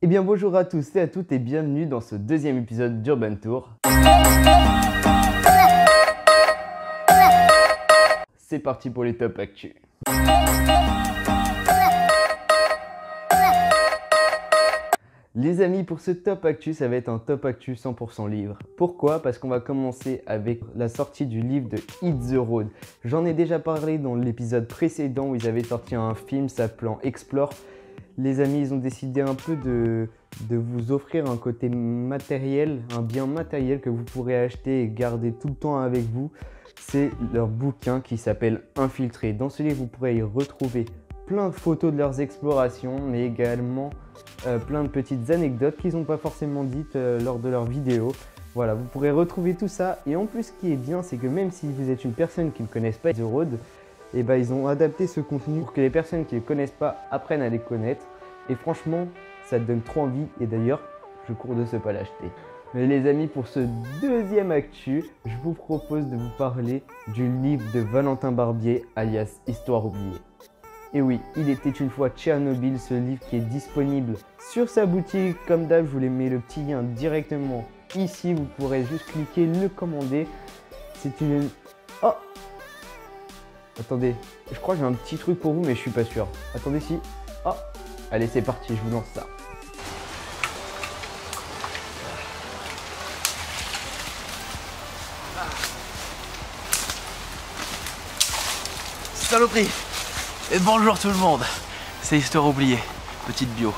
Eh bien bonjour à tous et à toutes et bienvenue dans ce deuxième épisode d'Urban Tour. C'est parti pour les top actus. Les amis, pour ce top actu, ça va être un top actu 100% livre. Pourquoi? Parce qu'on va commencer avec la sortie du livre de Hit the Road. J'en ai déjà parlé dans l'épisode précédent où ils avaient sorti un film s'appelant Explore. Les amis, ils ont décidé un peu de vous offrir un côté matériel, un bien matériel que vous pourrez acheter et garder tout le temps avec vous. C'est leur bouquin qui s'appelle Infiltré. Dans ce livre, vous pourrez y retrouver plein de photos de leurs explorations, mais également plein de petites anecdotes qu'ils n'ont pas forcément dites lors de leurs vidéos. Voilà, vous pourrez retrouver tout ça. Et en plus, ce qui est bien, c'est que même si vous êtes une personne qui ne connaisse pas The Road, et ben, ils ont adapté ce contenu pour que les personnes qui ne les connaissent pas apprennent à les connaître. Et franchement, ça te donne trop envie. Et d'ailleurs, je cours de ce pas l'acheter. Mais les amis, pour ce deuxième actu, je vous propose de vous parler du livre de Valentin Barbier, alias Histoire oubliée. Et oui, il était une fois Tchernobyl, ce livre qui est disponible sur sa boutique. Comme d'hab, je vous les mets le petit lien directement ici. Vous pourrez juste cliquer, le commander. C'est une... Oh! Attendez, je crois que j'ai un petit truc pour vous, mais je suis pas sûr. Attendez, si... Oh! Allez, c'est parti, je vous lance ça. Saloperie! Et bonjour tout le monde, c'est Histoire oubliée, petite bio.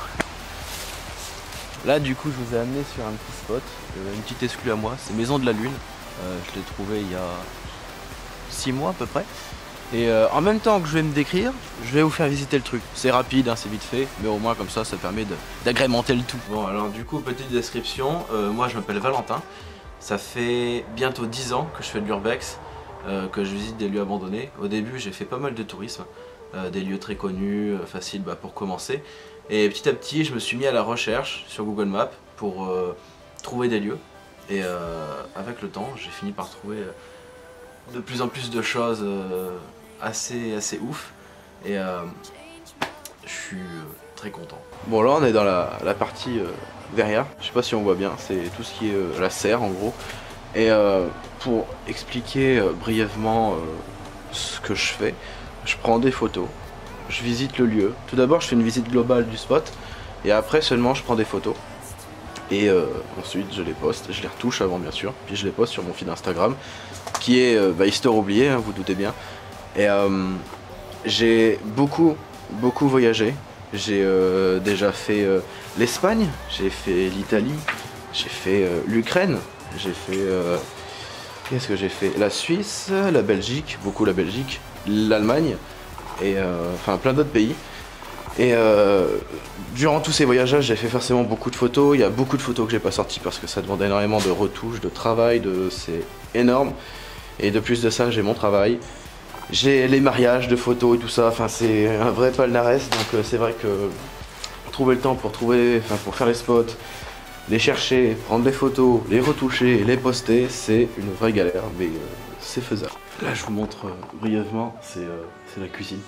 Là du coup je vous ai amené sur un petit spot, une petite exclue à moi, c'est Maison de la Lune. Je l'ai trouvé il y a 6 mois à peu près. Et en même temps que je vais me décrire, je vais vous faire visiter le truc. C'est rapide, hein, c'est vite fait, mais au moins comme ça permet d'agrémenter le tout. Bon alors du coup petite description, moi je m'appelle Valentin. Ça fait bientôt 10 ans que je fais de l'urbex, que je visite des lieux abandonnés. Au début j'ai fait pas mal de tourisme. Des lieux très connus, faciles pour commencer. Et petit à petit, je me suis mis à la recherche sur Google Maps pour trouver des lieux. Et avec le temps, j'ai fini par trouver de plus en plus de choses assez ouf. Et je suis très content. Bon là, on est dans la partie verrière. Je sais pas si on voit bien, c'est tout ce qui est la serre en gros. Et pour expliquer brièvement ce que je fais, je prends des photos, je visite le lieu. Tout d'abord, je fais une visite globale du spot et après seulement je prends des photos. Et ensuite, je les poste, je les retouche avant bien sûr, puis je les poste sur mon feed Instagram qui est Histoire oubliée, hein, vous doutez bien. Et j'ai beaucoup voyagé. J'ai déjà fait l'Espagne, j'ai fait l'Italie, j'ai fait l'Ukraine, j'ai fait... qu'est-ce que j'ai fait? La Suisse, la Belgique, beaucoup la Belgique, l'Allemagne et enfin plein d'autres pays. Et durant tous ces voyages, j'ai fait forcément beaucoup de photos. Il y a beaucoup de photos que j'ai pas sorties parce que ça demande énormément de retouches, de travail, c'est énorme. Et de plus de ça, j'ai mon travail. J'ai les mariages de photos et tout ça. Enfin, c'est un vrai palmarès. Donc c'est vrai que trouver le temps pour pour faire les spots, les chercher, prendre les photos, les retoucher, les poster, c'est une vraie galère, mais c'est faisable. Là je vous montre brièvement, c'est la cuisine,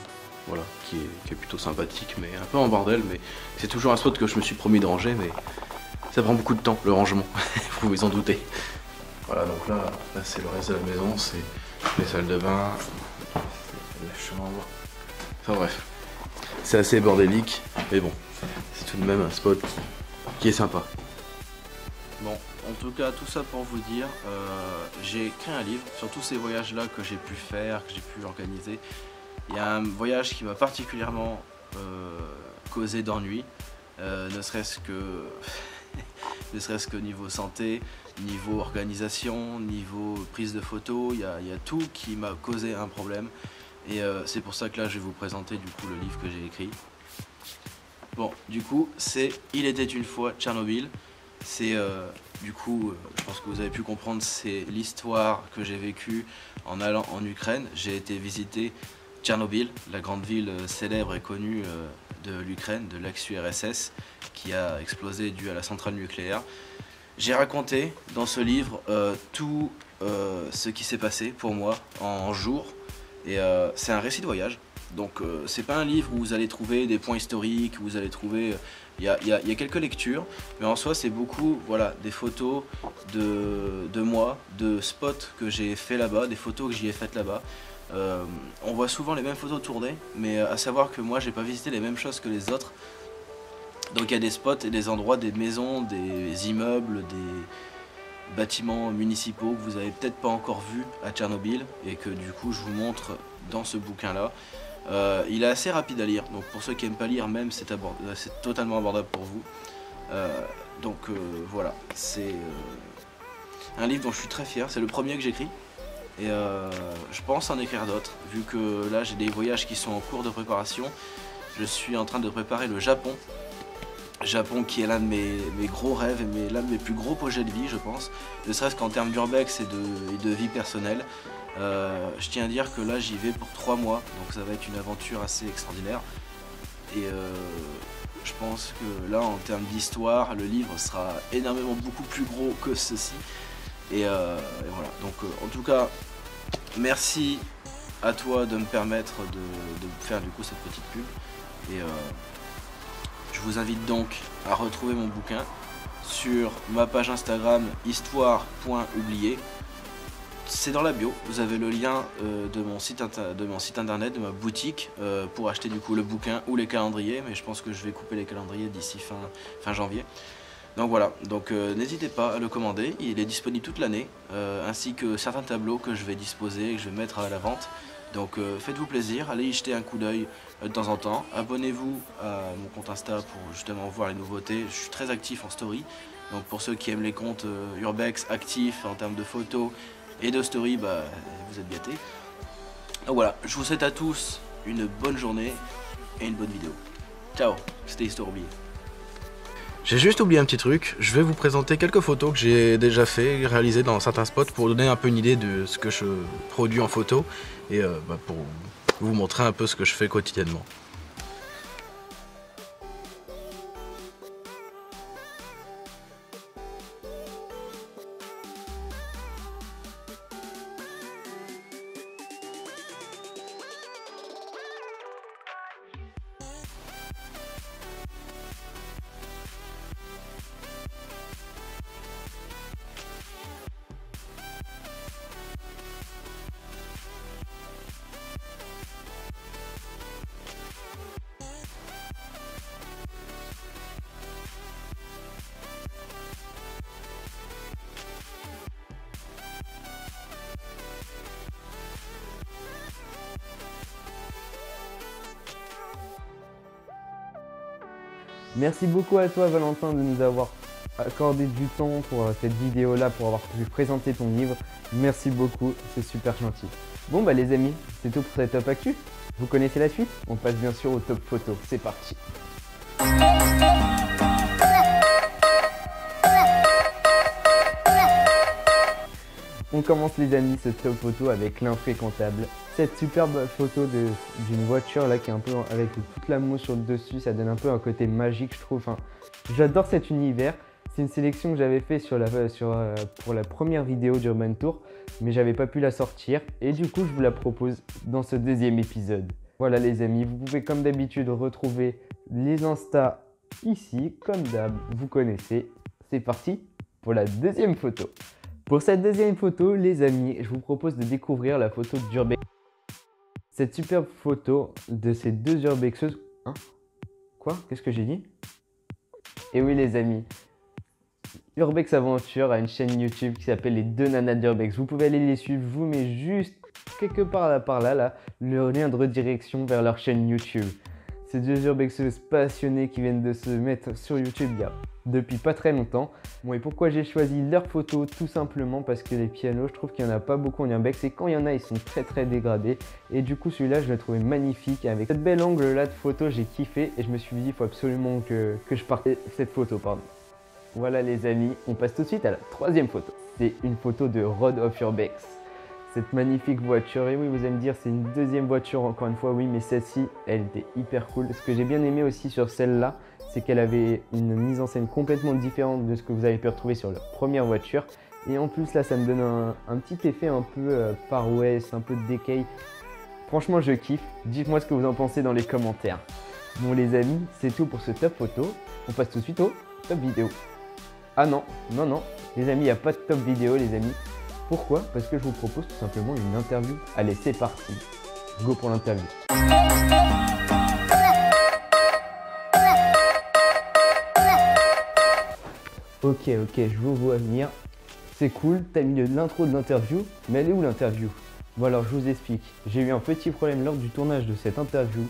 voilà, qui est plutôt sympathique, mais un peu en bordel, mais c'est toujours un spot que je me suis promis de ranger, mais ça prend beaucoup de temps, le rangement, vous vous en doutez. Voilà, donc là c'est le reste de la maison, c'est les salles de bain, la chambre, enfin bref, c'est assez bordélique, mais bon, c'est tout de même un spot qui est sympa. Bon, en tout cas, tout ça pour vous dire, j'ai écrit un livre sur tous ces voyages-là que j'ai pu faire, que j'ai pu organiser. Il y a un voyage qui m'a particulièrement causé d'ennui, ne serait-ce que niveau santé, niveau organisation, niveau prise de photos, il y a tout qui m'a causé un problème. Et c'est pour ça que là, je vais vous présenter du coup le livre que j'ai écrit. Bon, du coup, c'est Il était une fois Tchernobyl. C'est du coup, je pense que vous avez pu comprendre, c'est l'histoire que j'ai vécue en allant en Ukraine. J'ai été visiter Tchernobyl, la grande ville célèbre et connue de l'Ukraine, de l'ex-URSS, qui a explosé dû à la centrale nucléaire. J'ai raconté dans ce livre tout ce qui s'est passé pour moi en jours. Et c'est un récit de voyage. Donc c'est pas un livre où vous allez trouver des points historiques, où vous allez trouver Il y a quelques lectures, mais en soi c'est beaucoup voilà, des photos de moi, de spots que j'ai fait là-bas, des photos que j'y ai faites là-bas. On voit souvent les mêmes photos tournées, mais à savoir que moi j'ai pas visité les mêmes choses que les autres. Donc il y a des spots et des endroits, des maisons, des immeubles, des bâtiments municipaux que vous avez peut-être pas encore vus à Tchernobyl et que du coup je vous montre dans ce bouquin là. Il est assez rapide à lire, donc pour ceux qui n'aiment pas lire même c'est totalement abordable pour vous. Voilà, c'est un livre dont je suis très fier, c'est le premier que j'écris et je pense en écrire d'autres vu que là j'ai des voyages qui sont en cours de préparation. Je suis en train de préparer le Japon. Japon qui est l'un de mes gros rêves et l'un de mes plus gros projets de vie je pense, ne serait-ce qu'en termes d'urbex et de vie personnelle. Je tiens à dire que là j'y vais pour 3 mois, donc ça va être une aventure assez extraordinaire et je pense que là en termes d'histoire le livre sera énormément beaucoup plus gros que ceci et voilà, donc en tout cas merci à toi de me permettre de faire du coup cette petite pub et je vous invite donc à retrouver mon bouquin sur ma page Instagram histoire.oublié. C'est dans la bio, vous avez le lien de mon site internet, de ma boutique pour acheter du coup le bouquin ou les calendriers, mais je pense que je vais couper les calendriers d'ici fin janvier. Donc voilà, donc n'hésitez pas à le commander, il est disponible toute l'année, ainsi que certains tableaux que je vais disposer et que je vais mettre à la vente. Donc faites-vous plaisir, allez y jeter un coup d'œil de temps en temps. Abonnez-vous à mon compte Insta pour justement voir les nouveautés. Je suis très actif en story. Donc pour ceux qui aiment les comptes urbex actifs en termes de photos et de story, bah, vous êtes gâtés. Donc voilà, je vous souhaite à tous une bonne journée et une bonne vidéo. Ciao, c'était Histoire oubliée. J'ai juste oublié un petit truc, je vais vous présenter quelques photos que j'ai déjà fait, réalisées dans certains spots pour donner un peu une idée de ce que je produis en photo et pour vous montrer un peu ce que je fais quotidiennement. Merci beaucoup à toi Valentin de nous avoir accordé du temps pour cette vidéo là, pour avoir pu présenter ton livre. Merci beaucoup, c'est super gentil. Bon bah les amis, c'est tout pour cette top actu. Vous connaissez la suite? On passe bien sûr au top photo, c'est parti. On commence les amis ce top photo avec l'infréquentable. Cette superbe photo d'une voiture là qui est un peu avec toute la mousse sur le dessus, ça donne un peu un côté magique je trouve. Enfin, j'adore cet univers. C'est une sélection que j'avais fait pour la première vidéo d'Urban Tour, mais j'avais pas pu la sortir et du coup je vous la propose dans ce deuxième épisode. Voilà les amis, vous pouvez comme d'habitude retrouver les Insta ici, comme d'hab, vous connaissez. C'est parti pour la deuxième photo. Pour cette deuxième photo, les amis, je vous propose de découvrir la photo d'Urbex. Cette superbe photo de ces deux urbexeuses... Hein? Quoi? Qu'est-ce que j'ai dit? Et oui les amis, Urbex Aventure a une chaîne YouTube qui s'appelle les deux nanas d'Urbex. Vous pouvez aller les suivre, je vous mets juste quelque part là, le lien de redirection vers leur chaîne YouTube. Ces deux urbexeuses passionnées qui viennent de se mettre sur YouTube depuis pas très longtemps. Bon, et pourquoi j'ai choisi leurs photos? Tout simplement parce que les pianos, je trouve qu'il n'y en a pas beaucoup en urbex et quand il y en a, ils sont très dégradés. Et du coup, celui-là, je l'ai trouvé magnifique. Avec cette belle angle là de photo, j'ai kiffé et je me suis dit, il faut absolument que je parte cette photo, pardon. Voilà les amis, on passe tout de suite à la troisième photo. C'est une photo de Road of Urbex. Cette magnifique voiture, et oui vous allez me dire c'est une deuxième voiture encore une fois, oui mais celle-ci elle était hyper cool. Ce que j'ai bien aimé aussi sur celle-là, c'est qu'elle avait une mise en scène complètement différente de ce que vous avez pu retrouver sur leur première voiture. Et en plus là ça me donne un petit effet un peu Far West, un peu de decay. Franchement je kiffe, dites-moi ce que vous en pensez dans les commentaires. Bon les amis, c'est tout pour ce top photo. on passe tout de suite au top vidéo. Ah non, non, non, les amis, il n'y a pas de top vidéo, les amis. Pourquoi? Parce que je vous propose tout simplement une interview. Allez, c'est parti. Go pour l'interview. Ok, je vous vois venir. C'est cool, t'as mis l'intro de l'interview, mais elle est où l'interview? Bon alors je vous explique. J'ai eu un petit problème lors du tournage de cette interview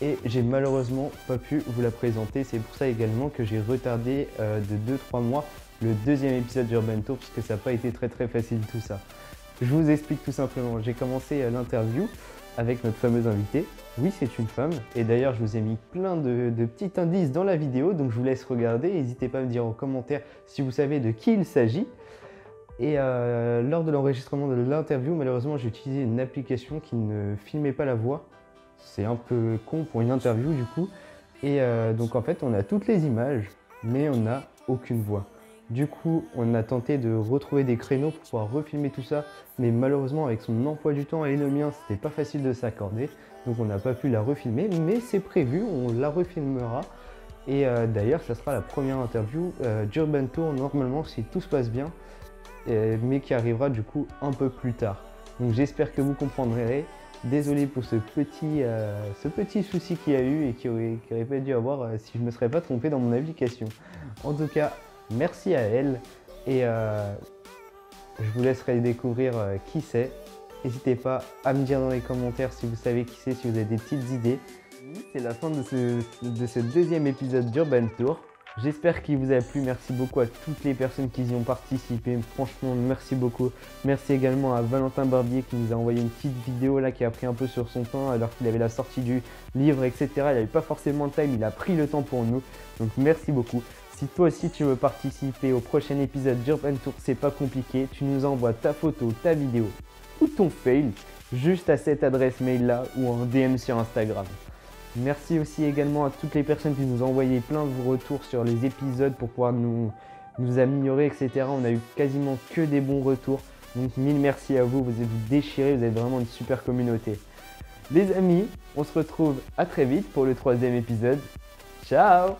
et j'ai malheureusement pas pu vous la présenter. C'est pour ça également que j'ai retardé de 2-3 mois le deuxième épisode d'Urban Tour parce que ça n'a pas été très facile tout ça. Je vous explique tout simplement. J'ai commencé l'interview avec notre fameuse invitée. Oui, c'est une femme et d'ailleurs je vous ai mis plein de petits indices dans la vidéo, donc je vous laisse regarder. N'hésitez pas à me dire en commentaire si vous savez de qui il s'agit. Et lors de l'enregistrement de l'interview, malheureusement j'ai utilisé une application qui ne filmait pas la voix. C'est un peu con pour une interview du coup. Et donc en fait on a toutes les images, mais on n'a aucune voix. Du coup on a tenté de retrouver des créneaux pour pouvoir refilmer tout ça, mais malheureusement avec son emploi du temps et le mien, c'était pas facile de s'accorder. Donc on n'a pas pu la refilmer, mais c'est prévu, on la refilmera. Et d'ailleurs ça sera la première interview d'Urban Tour normalement si tout se passe bien. Mais qui arrivera du coup un peu plus tard. Donc j'espère que vous comprendrez. Désolé pour ce petit souci qu'il y a eu et qui aurait pas dû avoir si je ne me serais pas trompé dans mon application. En tout cas, merci à elle et je vous laisserai découvrir qui c'est. N'hésitez pas à me dire dans les commentaires si vous savez qui c'est, si vous avez des petites idées. C'est la fin de ce deuxième épisode d'Urban Tour. J'espère qu'il vous a plu, merci beaucoup à toutes les personnes qui y ont participé, franchement merci beaucoup. Merci également à Valentin Barbier qui nous a envoyé une petite vidéo là qui a pris un peu sur son temps alors qu'il avait la sortie du livre etc. Il n'avait pas forcément le time, il a pris le temps pour nous, donc merci beaucoup. Si toi aussi tu veux participer au prochain épisode d'Urban Tour, c'est pas compliqué, tu nous envoies ta photo, ta vidéo ou ton fail juste à cette adresse mail là ou en DM sur Instagram. Merci aussi également à toutes les personnes qui nous ont envoyé plein de retours sur les épisodes pour pouvoir nous améliorer, etc. On a eu quasiment que des bons retours. Donc mille merci à vous, vous êtes déchirés, vous êtes vraiment une super communauté. Les amis, on se retrouve à très vite pour le troisième épisode. Ciao!